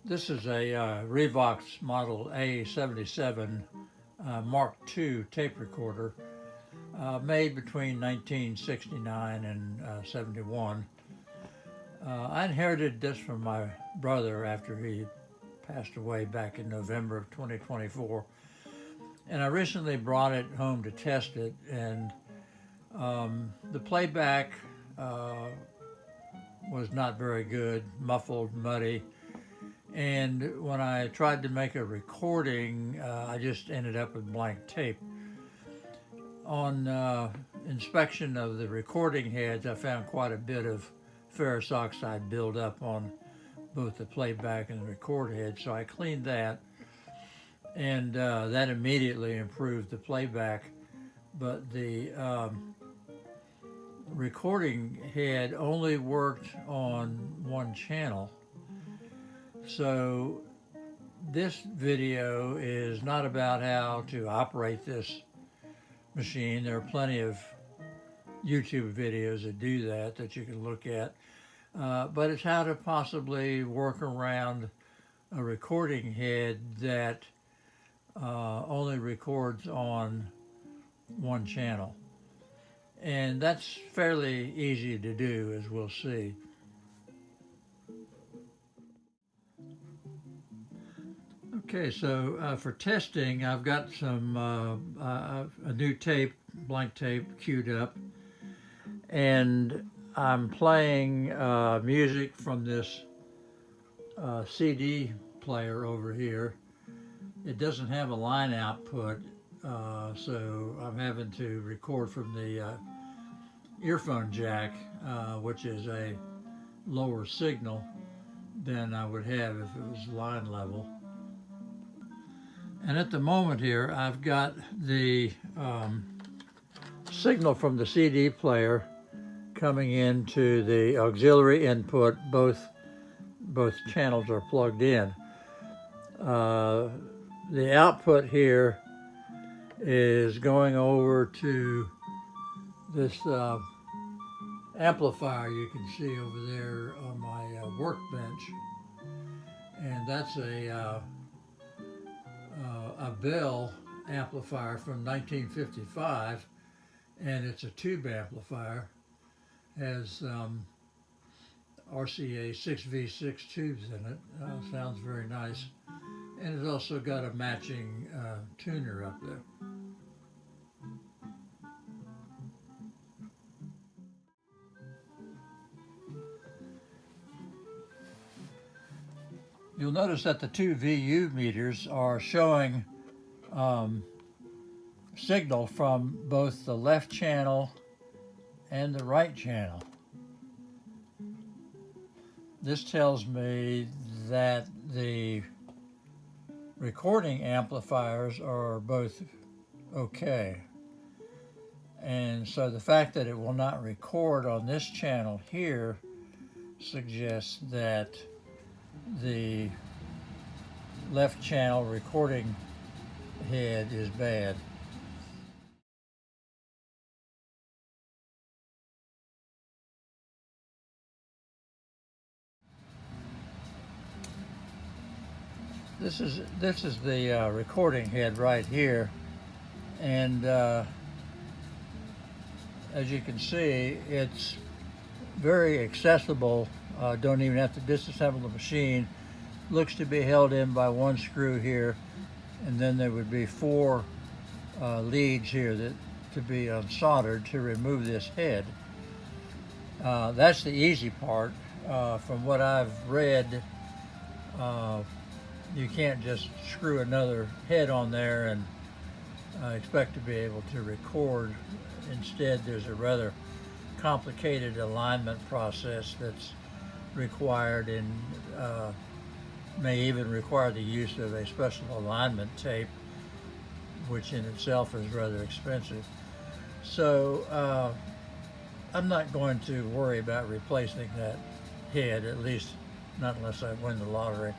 This is a ReVox model A77 Mark II tape recorder made between 1969 and 71. I inherited this from my brother after he passed away back in November of 2024. And I recently brought it home to test it, and the playback was not very good, muffled, muddy. And when I tried to make a recording, I just ended up with blank tape. On inspection of the recording heads, I found quite a bit of ferrous oxide buildup on both the playback and the record head, so I cleaned that, and that immediately improved the playback. But the recording head only worked on one channel. So this video is not about how to operate this machine. There are plenty of YouTube videos that do that you can look at. But it's how to possibly work around a recording head that only records on one channel. And that's fairly easy to do, as we'll see. Okay, so for testing, I've got some a new tape, blank tape, queued up, and I'm playing music from this CD player over here. It doesn't have a line output, so I'm having to record from the earphone jack, which is a lower signal than I would have if it was line level. And at the moment here, I've got the signal from the CD player coming into the auxiliary input. Both channels are plugged in. The output here is going over to this amplifier you can see over there on my workbench, and that's a Bell amplifier from 1955, and it's a tube amplifier. Has RCA 6V6 tubes in it. Sounds very nice, and it's also got a matching tuner up there. You'll notice that the two VU meters are showing signal from both the left channel and the right channel. This tells me that the recording amplifiers are both okay. And so the fact that it will not record on this channel here suggests that the left channel recording head is bad. This is the recording head right here, and as you can see, it's very accessible. Don't even have to disassemble the machine. Looks to be held in by one screw here, and then there would be four leads here that to be unsoldered to remove this head. That's the easy part. From what I've read, you can't just screw another head on there and expect to be able to record. Instead, there's a rather complicated alignment process that's required, and may even require the use of a special alignment tape, which in itself is rather expensive. So I'm not going to worry about replacing that head, at least not unless I win the lottery.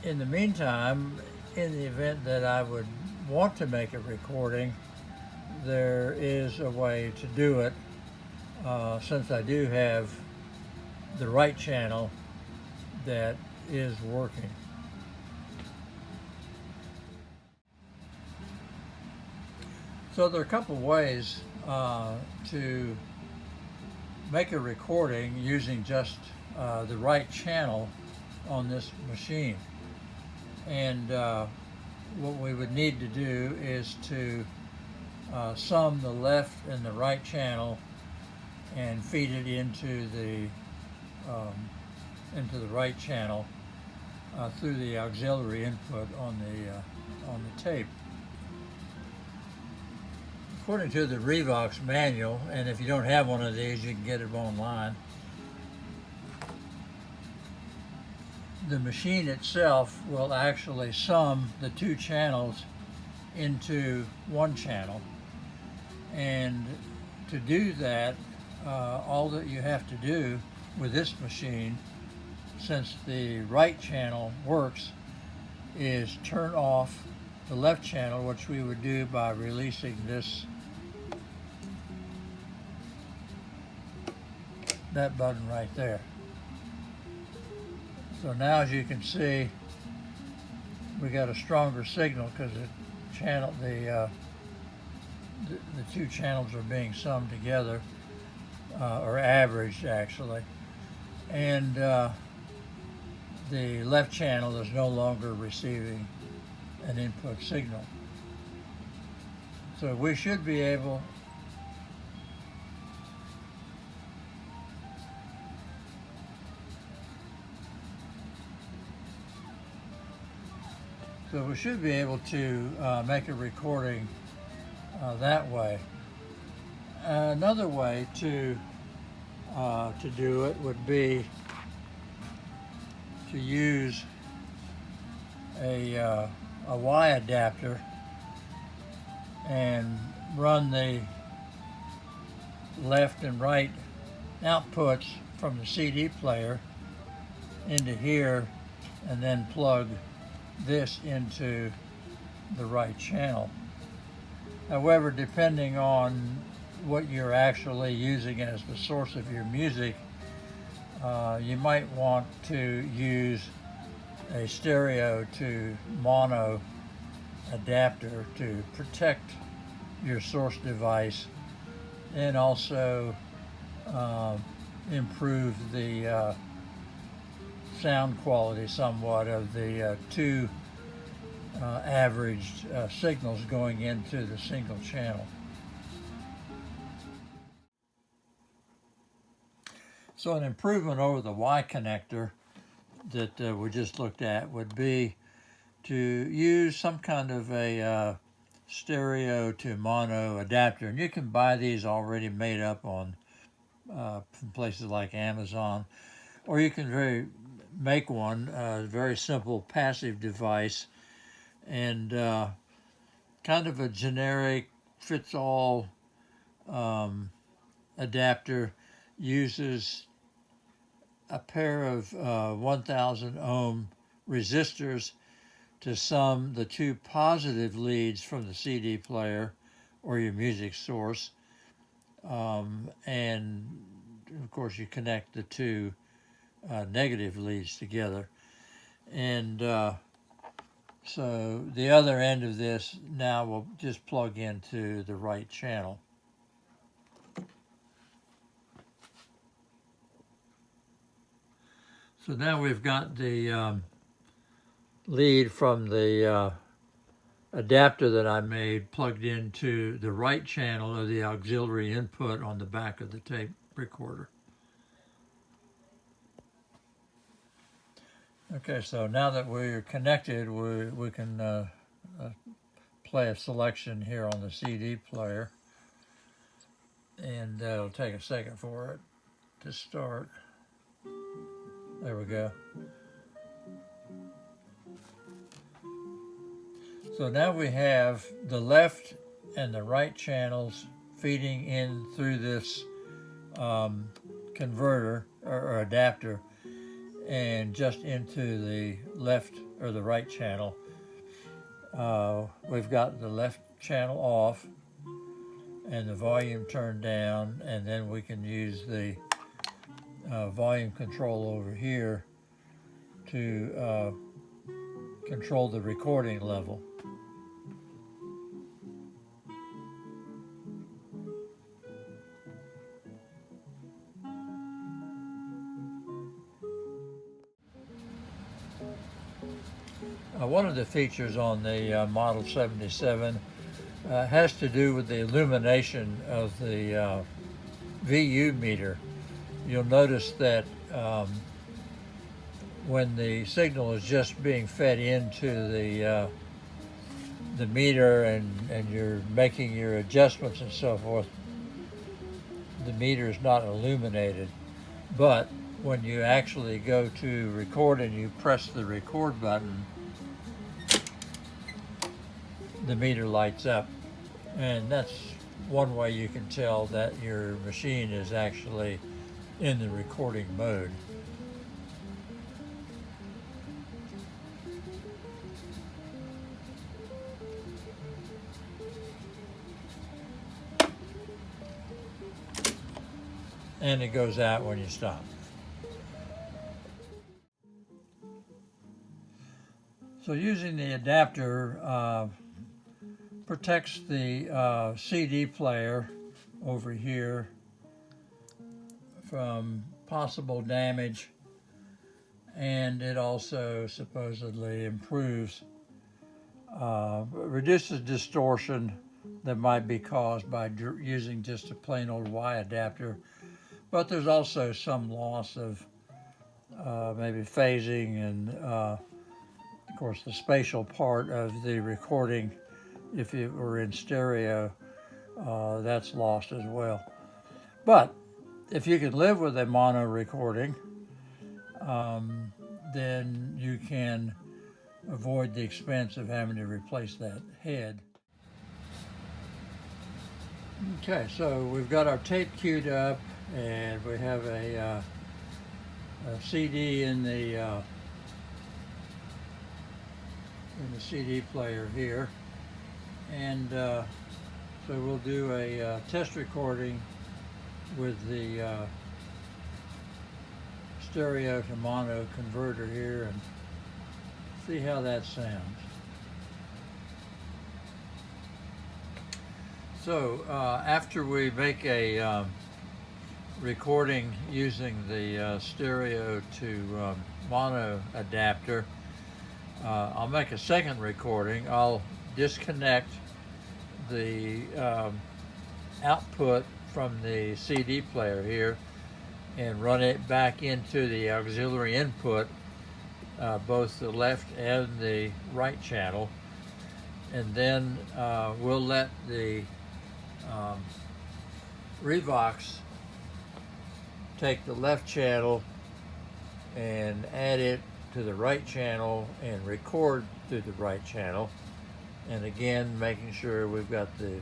In the meantime, in the event that I would want to make a recording, there is a way to do it. Since I do have the right channel that is working. So there are a couple ways to make a recording using just the right channel on this machine. And what we would need to do is to sum the left and the right channel and feed it into the right channel through the auxiliary input on the tape. According to the ReVox manual, and if you don't have one of these, you can get it online, the machine itself will actually sum the two channels into one channel. And to do that, all that you have to do with this machine, since the right channel works, is turn off the left channel, which we would do by releasing that button right there. So now, as you can see, we got a stronger signal because the two channels are being summed together, or averaged actually, and the left channel is no longer receiving an input signal. So we should be able to make a recording that way. Another way to do it would be to use a Y adapter and run the left and right outputs from the CD player into here, and then plug this into the right channel. However, depending on what you're actually using as the source of your music, you might want to use a stereo to mono adapter to protect your source device, and also improve the sound quality somewhat of the two averaged signals going into the single channel. So an improvement over the Y connector that we just looked at would be to use some kind of a stereo to mono adapter, and you can buy these already made up on from places like Amazon, or you can make one, a very simple passive device, and kind of a generic fits-all adapter uses a pair of 1000 ohm resistors to sum the two positive leads from the CD player or your music source, and of course you connect the two negative leads together, and so the other end of this now will just plug into the right channel. So now we've got the lead from the adapter that I made plugged into the right channel of the auxiliary input on the back of the tape recorder. Okay, so now that we're connected, we can play a selection here on the CD player, and it'll take a second for it to start. There we go. So now we have the left and the right channels feeding in through this converter or adapter, and just into the left or the right channel. We've got the left channel off and the volume turned down, and then we can use the volume control over here to control the recording level. One of the features on the Model 77 has to do with the illumination of the VU meter. You'll notice that when the signal is just being fed into the meter and you're making your adjustments and so forth, the meter is not illuminated. But when you actually go to record and you press the record button, the meter lights up, and that's one way you can tell that your machine is actually in the recording mode. And it goes out when you stop. So using the adapter protects the CD player over here from possible damage, and it also supposedly improves, reduces distortion that might be caused by using just a plain old Y adapter. But there's also some loss of maybe phasing and of course the spatial part of the recording. If it were in stereo, that's lost as well. But if you can live with a mono recording, then you can avoid the expense of having to replace that head. Okay, so we've got our tape queued up, and we have a CD in the CD player here, and so we'll do a test recording with the stereo to mono converter here and see how that sounds. So after we make a recording using the stereo to mono adapter, I'll make a second recording. I'll disconnect the output from the CD player here and run it back into the auxiliary input, both the left and the right channel, and then we'll let the ReVox take the left channel and add it to the right channel and record through the right channel, and again making sure we've got the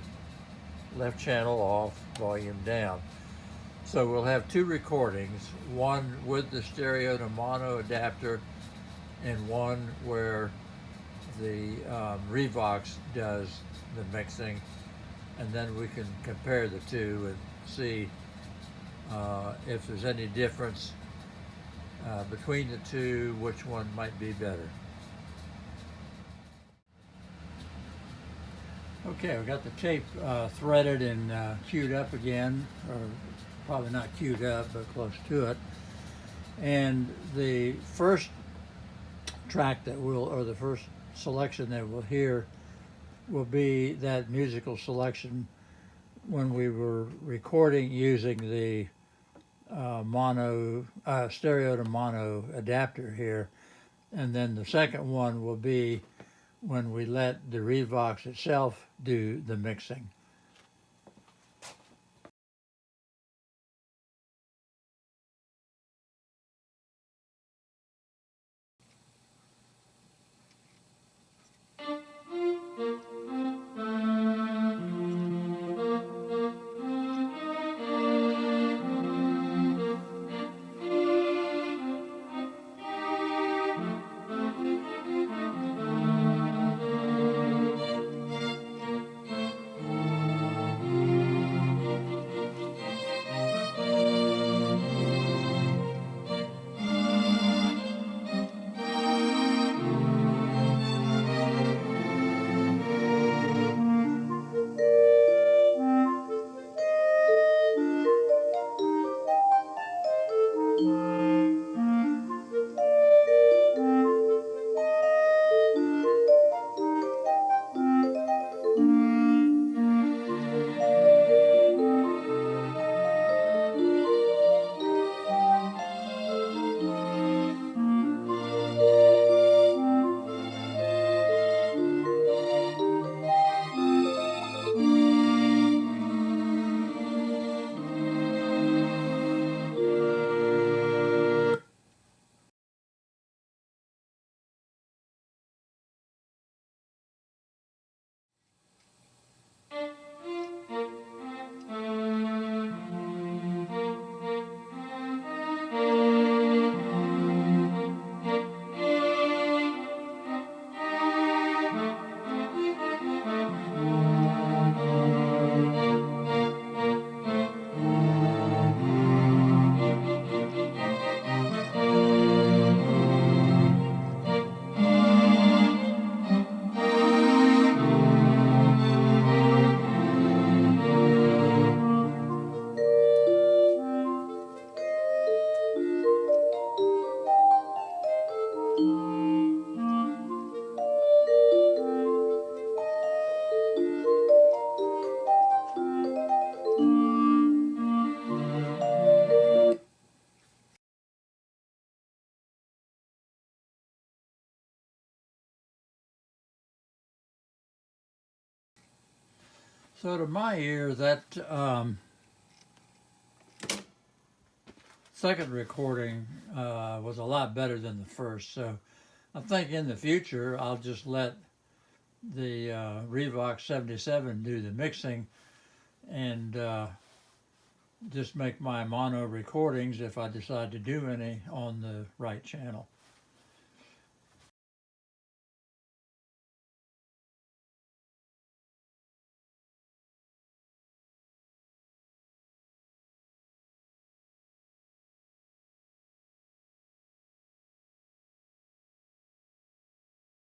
left channel off, volume down. So we'll have two recordings, one with the stereo to mono adapter and one where the ReVox does the mixing, and then we can compare the two and see if there's any difference between the two, which one might be better. Okay, we got the tape threaded and queued up again, or probably not queued up, but close to it. And the first track that we'll, or the first selection that we'll hear will be that musical selection when we were recording using the stereo to mono adapter here. And then the second one will be when we let the ReVox itself do the mixing. So to my ear, that second recording was a lot better than the first. So I think in the future I'll just let the ReVox 77 do the mixing and just make my mono recordings if I decide to do any on the right channel.